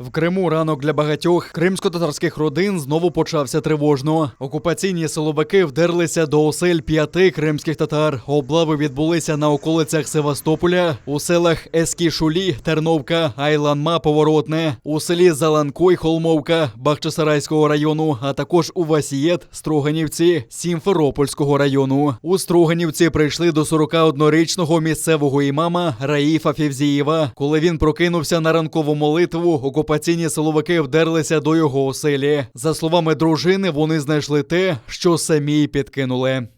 В Криму ранок для багатьох кримсько-татарських родин знову почався тривожно. Окупаційні силовики вдерлися до осель 5 кримських татар. Облави відбулися на околицях Севастополя, у селах Ескішулі, Терновка, Айланма, Поворотне, у селі Заланкой, Холмовка, Бахчисарайського району, а також у Васієт, Строганівці, Сімферопольського району. У Строганівці прийшли до 41-річного місцевого імама Раїфа Февзієва. Коли він прокинувся на ранкову молитву, окупаційні силовики вдерлися до його оселі. За словами дружини, вони знайшли те, що самі й підкинули.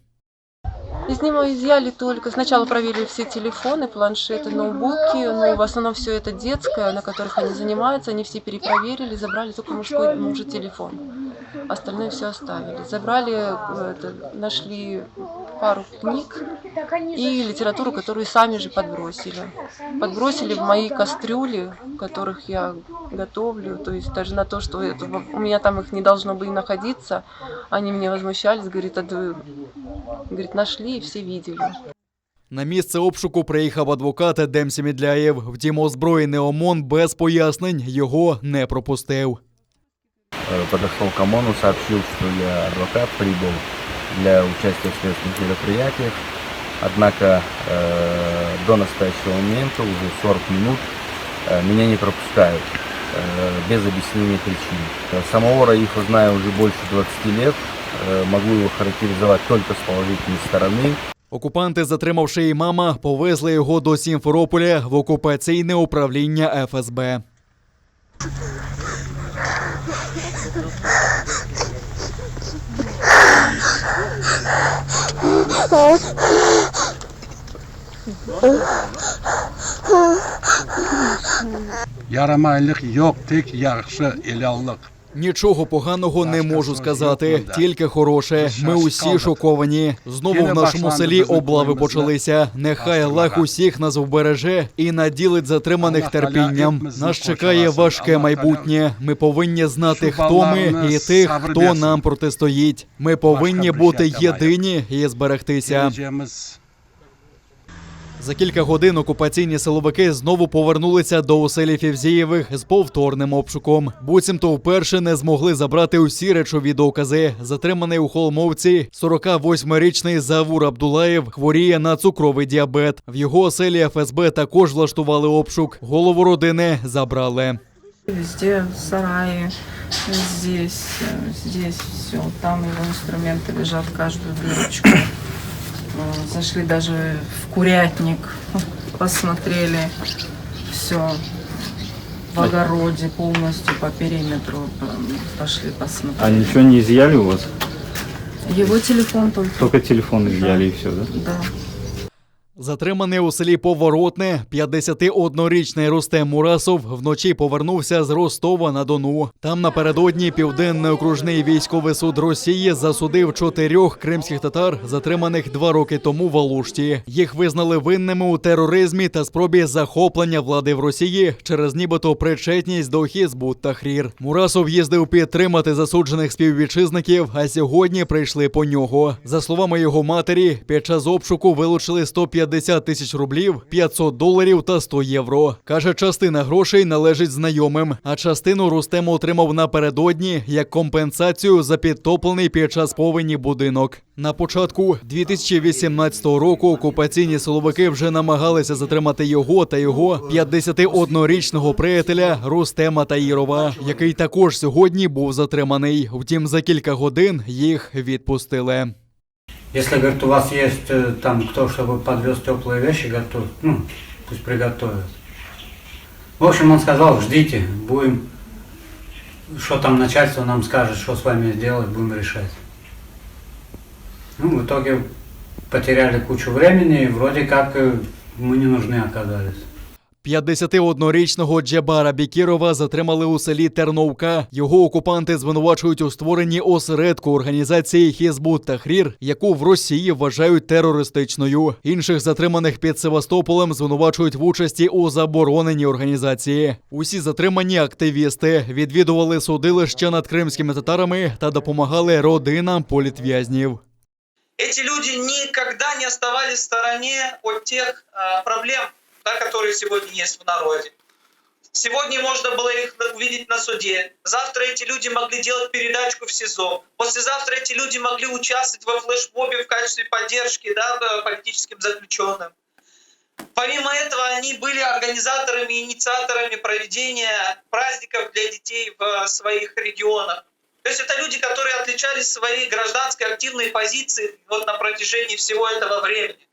Из него изъяли только... Сначала проверили все телефоны, планшеты, ноутбуки, но в основном все это детское, на которых они занимаются. Они все перепроверили, забрали только мужской телефон. Остальное все оставили. Забрали, нашли пару книг и литературу, которую сами же подбросили. Подбросили в мои кастрюли, в которых я готовлю. То есть даже на то, что у меня там их не должно было находиться, они мне возмущались, говорит, нашли і всі бачили. На місце обшуку приїхав адвокат Едем Семідляєв. Втім, озброєний ОМОН без пояснень його не пропустив. Подошел к ОМОНу, сообщил, что я адвокат, прибыл для участия в следственных мероприятиях. Однако до настоящего момента, уже 40 минут, меня не пропускают без объяснения причин. Самого Раифа знаю уже больше 20 лет. Могу его характеризовать только с положительной стороны. Окупанти, затримавши імама, повезли його до Сімферополя в окупаційне управління ФСБ. Ярамайлық yok, тек yaxşı елялық. Нічого поганого не можу сказати, тільки хороше. Ми усі шоковані. Знову в нашому селі облави почалися. Нехай Аллах усіх нас вбереже і наділить затриманих терпінням. Нас чекає важке майбутнє. Ми повинні знати, хто ми і тих, хто нам протистоїть. Ми повинні бути єдині і зберегтися. За кілька годин окупаційні силовики знову повернулися до оселі Февзієвих з повторним обшуком. Буцімто вперше не змогли забрати усі речові докази. Затриманий у Холмовці 48-річний Завур Абдулаєв хворіє на цукровий діабет. В його оселі ФСБ також влаштували обшук. Голову родини забрали. Везде сараи, здесь все, там его инструменты лежат, каждую дырочку. Зашли даже в курятник, посмотрели все в огороде полностью по периметру, пошли посмотрели. А ничего не изъяли у вас? Его телефон только. Только телефон изъяли и все, да? Да. Затриманий у селі Поворотне 51-річний Рустем Мурасов вночі повернувся з Ростова-на-Дону. Там напередодні Південний окружний військовий суд Росії засудив 4 кримських татар, затриманих 2 роки тому в Алушті. Їх визнали винними у тероризмі та спробі захоплення влади в Росії через нібито причетність до Хізбут Тахрір. Мурасов їздив підтримати засуджених співвітчизників, а сьогодні прийшли по нього. За словами його матері, під час обшуку вилучили 150 тисяч рублів, 500 доларів та 100 євро. Каже, частина грошей належить знайомим, а частину Рустем отримав напередодні як компенсацію за підтоплений під час повені будинок. На початку 2018 року окупаційні силовики вже намагалися затримати його та його 51-річного приятеля Рустема Таїрова, який також сьогодні був затриманий. Втім, за кілька годин їх відпустили. Если, говорит, у вас есть там кто, чтобы подвез теплые вещи, готовить, пусть приготовят. В общем, он сказал, ждите, будем, что там начальство нам скажет, что с вами сделать, будем решать. В итоге потеряли кучу времени, и вроде как мы не нужны оказались. 51-річного Джебара Бікірова затримали у селі Терновка. Його окупанти звинувачують у створенні осередку організації Хізбут Тахрір, яку в Росії вважають терористичною. Інших затриманих під Севастополем звинувачують в участі у забороненій організації. Усі затримані активісти відвідували судилища над кримськими татарами та допомагали родинам політв'язнів. Эти люди никогда не оставались в стороне от тех проблем, которые сегодня есть в народе. Сегодня можно было их увидеть на суде. Завтра эти люди могли делать передачку в СИЗО. Послезавтра эти люди могли участвовать во флешмобе в качестве поддержки, да, политическим заключенным. Помимо этого, они были организаторами и инициаторами проведения праздников для детей в своих регионах. То есть это люди, которые отличались своей гражданской активной позицией вот на протяжении всего этого времени.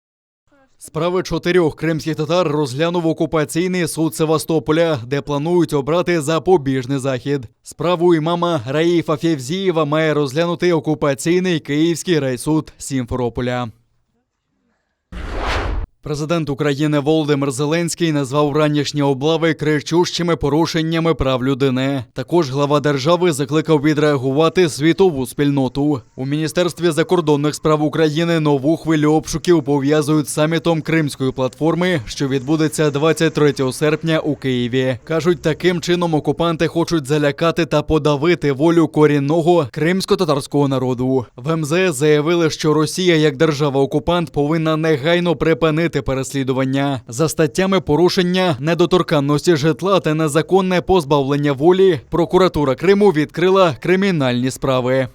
Справи 4 кримських татар розглянув окупаційний суд Севастополя, де планують обрати запобіжний захід. Справу імама Раїфа Фєвзієва має розглянути окупаційний Київський райсуд Сімферополя. Президент України Володимир Зеленський назвав ранішні облави кричущими порушеннями прав людини. Також глава держави закликав відреагувати світову спільноту. У Міністерстві закордонних справ України нову хвилю обшуків пов'язують з самітом Кримської платформи, що відбудеться 23 серпня у Києві. Кажуть, таким чином окупанти хочуть залякати та подавити волю корінного кримсько-татарського народу. В МЗС заявили, що Росія як держава-окупант повинна негайно припинити переслідування. За статтями порушення недоторканності житла та незаконне позбавлення волі прокуратура Криму відкрила кримінальні справи.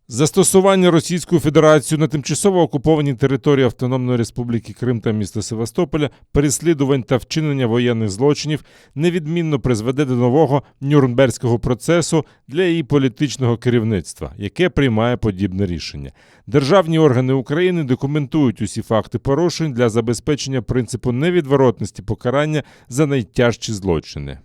Застосування Російською Федерацією на тимчасово окупованій території Автономної Республіки Крим та міста Севастополя переслідувань та вчинення воєнних злочинів невідмінно призведе до нового Нюрнберзького процесу для її політичного керівництва, яке приймає подібне рішення. Державні органи України документують усі факти порушень для забезпечення принципу невідворотності покарання за найтяжчі злочини.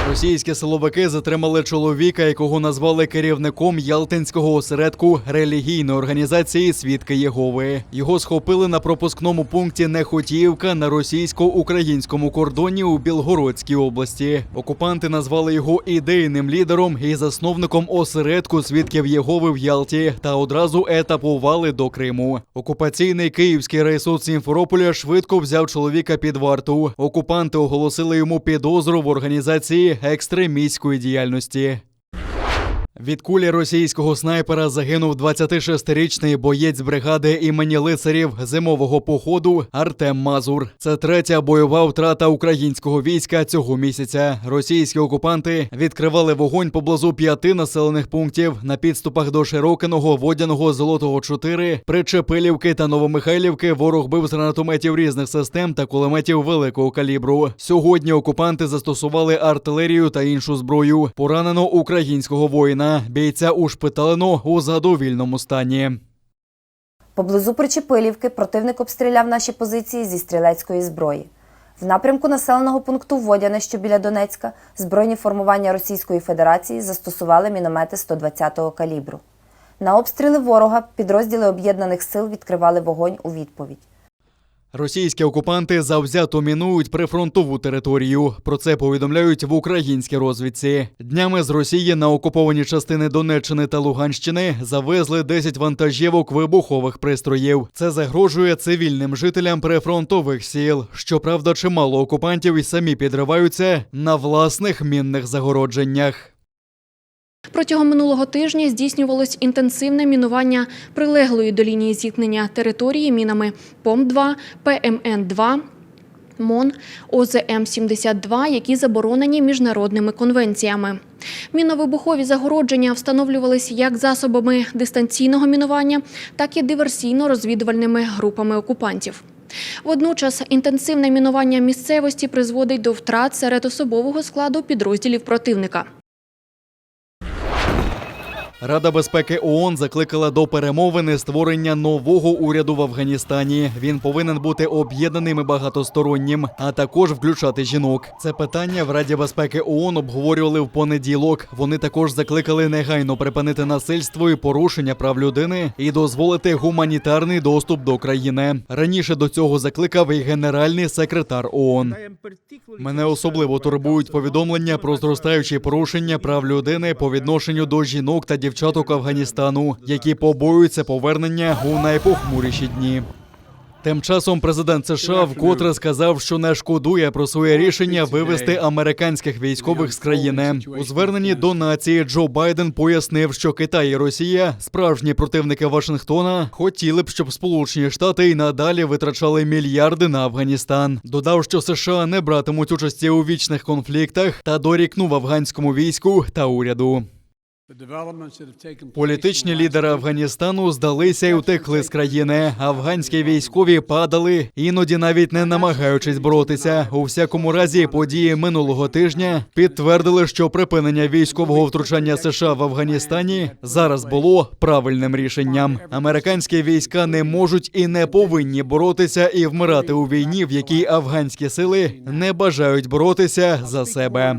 Російські силовики затримали чоловіка, якого назвали керівником Ялтинського осередку релігійної організації «Свідки Єгови». Його схопили на пропускному пункті Нехотіївка на російсько-українському кордоні у Білгородській області. Окупанти назвали його ідейним лідером і засновником осередку «Свідків Єгови» в Ялті та одразу етапували до Криму. Окупаційний Київський райсуд Сімферополя швидко взяв чоловіка під варту. Окупанти оголосили йому підозру в організації екстремістської діяльності. Від кулі російського снайпера загинув 26-річний боєць бригади імені лицарів зимового походу Артем Мазур. Це третя бойова втрата українського війська цього місяця. Російські окупанти відкривали вогонь поблизу 5 населених пунктів на підступах до Широкиного, Водяного, Золотого 4, Причепилівки та Новомихайлівки. Ворог бив з гранатометів різних систем та кулеметів великого калібру. Сьогодні окупанти застосували артилерію та іншу зброю. Поранено українського воїна. Бійця ушпиталено у задовільному стані. Поблизу Причепилівки противник обстріляв наші позиції зі стрілецької зброї. В напрямку населеного пункту Водяне, що біля Донецька, збройні формування Російської Федерації застосували міномети 120-го калібру. На обстріли ворога підрозділи об'єднаних сил відкривали вогонь у відповідь. Російські окупанти завзято мінують прифронтову територію. Про це повідомляють в українській розвідці. Днями з Росії на окуповані частини Донеччини та Луганщини завезли 10 вантажівок вибухових пристроїв. Це загрожує цивільним жителям прифронтових сіл. Щоправда, чимало окупантів і самі підриваються на власних мінних загородженнях. Протягом минулого тижня здійснювалось інтенсивне мінування прилеглої до лінії зіткнення території мінами ПОМ-2, ПМН-2, МОН, ОЗМ-72, які заборонені міжнародними конвенціями. Мінно-вибухові загородження встановлювалися як засобами дистанційного мінування, так і диверсійно-розвідувальними групами окупантів. Водночас інтенсивне мінування місцевості призводить до втрат серед особового складу підрозділів противника. Рада безпеки ООН закликала до перемовини створення нового уряду в Афганістані. Він повинен бути об'єднаним і багатостороннім, а також включати жінок. Це питання в Раді безпеки ООН обговорювали в понеділок. Вони також закликали негайно припинити насильство і порушення прав людини і дозволити гуманітарний доступ до країни. Раніше до цього закликав і генеральний секретар ООН. Мене особливо турбують повідомлення про зростаючі порушення прав людини по відношенню до жінок та дівчаток Афганістану, які побоюються повернення у найпохмуріші дні. Тим часом президент США вкотре сказав, що не шкодує про своє рішення вивести американських військових з країни. У зверненні до нації Джо Байден пояснив, що Китай і Росія, справжні противники Вашингтона, хотіли б, щоб Сполучені Штати й надалі витрачали мільярди на Афганістан. Додав, що США не братимуть участі у вічних конфліктах та дорікнув афганському війську та уряду. Політичні лідери Афганістану здалися і утекли з країни. Афганські військові падали, іноді навіть не намагаючись боротися. У всякому разі, події минулого тижня підтвердили, що припинення військового втручання США в Афганістані зараз було правильним рішенням. Американські війська не можуть і не повинні боротися і вмирати у війні, в якій афганські сили не бажають боротися за себе.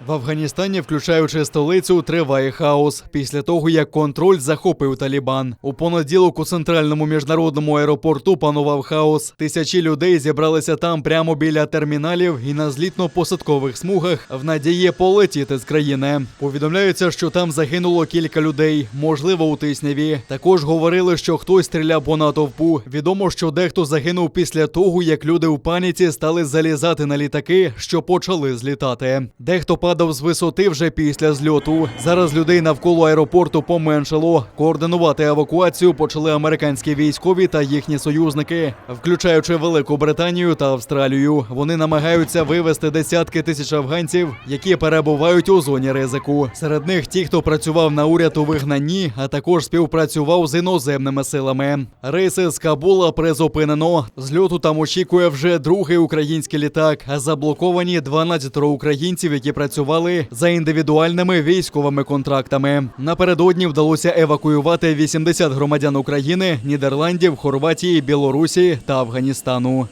В Афганістані, включаючи столицю, триває хаос після того, як контроль захопив Талібан. У понеділок у центральному міжнародному аеропорту панував хаос. Тисячі людей зібралися там прямо біля терміналів і на злітно-посадкових смугах в надії полетіти з країни. Повідомляється, що там загинуло кілька людей, можливо, у тисняві. Також говорили, що хтось стріляв по натовпу. Відомо, що дехто загинув після того, як люди в паніці стали залізати на літаки, що почали злітати. Дехто падав з висоти вже після зльоту. Зараз людей навколо аеропорту поменшало. Координувати евакуацію почали американські військові та їхні союзники, включаючи Велику Британію та Австралію. Вони намагаються вивезти десятки тисяч афганців, які перебувають у зоні ризику. Серед них ті, хто працював на уряд у вигнанні, а також співпрацював з іноземними силами. Рейси з Кабула призупинено. Зльоту там очікує вже другий український літак, а заблоковані 12 українців, які працювали за індивідуальними військовими контрактами. Напередодні вдалося евакуювати 80 громадян України, Нідерландів, Хорватії, Білорусі та Афганістану.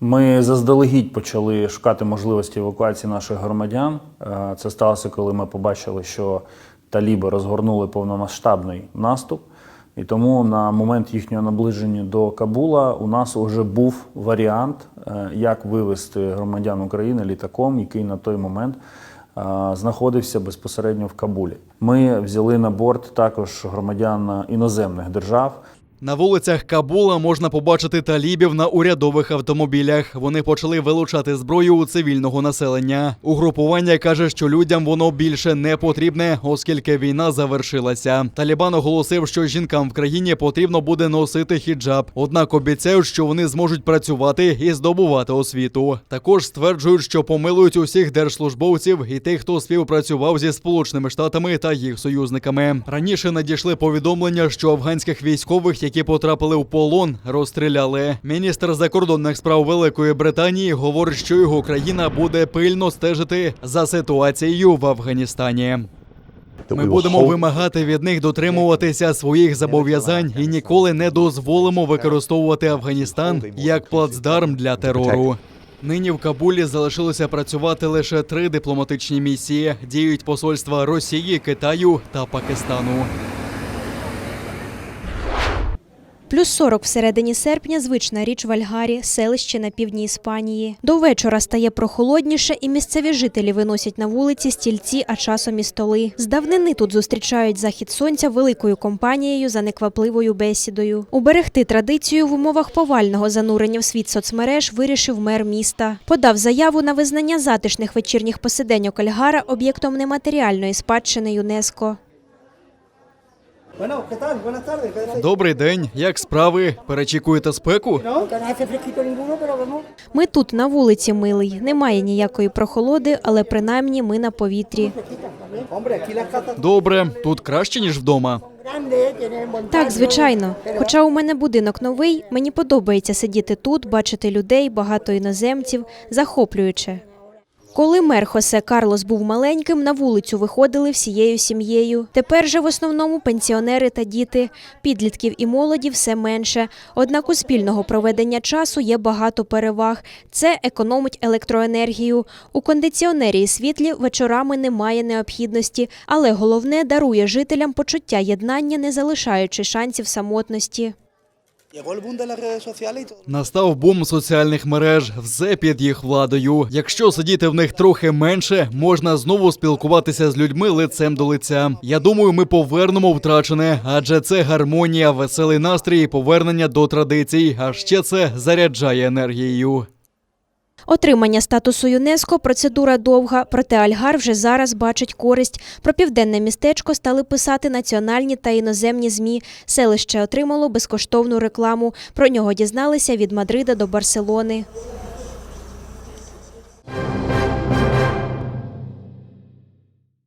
Ми заздалегідь почали шукати можливості евакуації наших громадян. Це сталося, коли ми побачили, що таліби розгорнули повномасштабний наступ. І тому на момент їхнього наближення до Кабула у нас вже був варіант, як вивезти громадян України літаком, який на той момент знаходився безпосередньо в Кабулі. Ми взяли на борт також громадян іноземних держав. На вулицях Кабула можна побачити талібів на урядових автомобілях. Вони почали вилучати зброю у цивільного населення. Угрупування каже, що людям воно більше не потрібне, оскільки війна завершилася. Талібан оголосив, що жінкам в країні потрібно буде носити хіджаб. Однак обіцяють, що вони зможуть працювати і здобувати освіту. Також стверджують, що помилують усіх держслужбовців і тих, хто співпрацював зі Сполученими Штатами та їх союзниками. Раніше надійшли повідомлення, що афганських військових, які потрапили в полон, розстріляли. Міністр закордонних справ Великої Британії говорить, що його країна буде пильно стежити за ситуацією в Афганістані. Ми будемо вимагати від них дотримуватися своїх зобов'язань і ніколи не дозволимо використовувати Афганістан як плацдарм для терору. Нині в Кабулі залишилося працювати лише 3 дипломатичні місії. Діють посольства Росії, Китаю та Пакистану. Плюс 40 всередині серпня – звична річ в Альгарі, селище на півдні Іспанії. До вечора стає прохолодніше і місцеві жителі виносять на вулиці стільці, а часом і столи. З давнини тут зустрічають захід сонця великою компанією за неквапливою бесідою. Уберегти традицію в умовах повального занурення в світ соцмереж вирішив мер міста. Подав заяву на визнання затишних вечірніх посиденьок Альгара об'єктом нематеріальної спадщини ЮНЕСКО. Добрий день, як справи? Перечікуєте спеку? Ми тут на вулиці, милий. Немає ніякої прохолоди, але принаймні ми на повітрі. Добре, тут краще, ніж вдома. Так, звичайно. Хоча у мене будинок новий, мені подобається сидіти тут, бачити людей, багато іноземців, захоплююче. Коли мер Хосе Карлос був маленьким, на вулицю виходили всією сім'єю. Тепер же в основному пенсіонери та діти. Підлітків і молоді все менше. Однак у спільного проведення часу є багато переваг. Це економить електроенергію. У кондиціонері і світлі вечорами немає необхідності, але головне – дарує жителям почуття єднання, не залишаючи шансів самотності. Настав бум соціальних мереж, все під їх владою. Якщо сидіти в них трохи менше, можна знову спілкуватися з людьми лицем до лиця. Я думаю, ми повернемо втрачене, адже це гармонія, веселий настрій і повернення до традицій, а ще це заряджає енергією. Отримання статусу ЮНЕСКО – процедура довга, проте Альгар вже зараз бачить користь. Про південне містечко стали писати національні та іноземні ЗМІ. Селище отримало безкоштовну рекламу. Про нього дізналися від Мадрида до Барселони.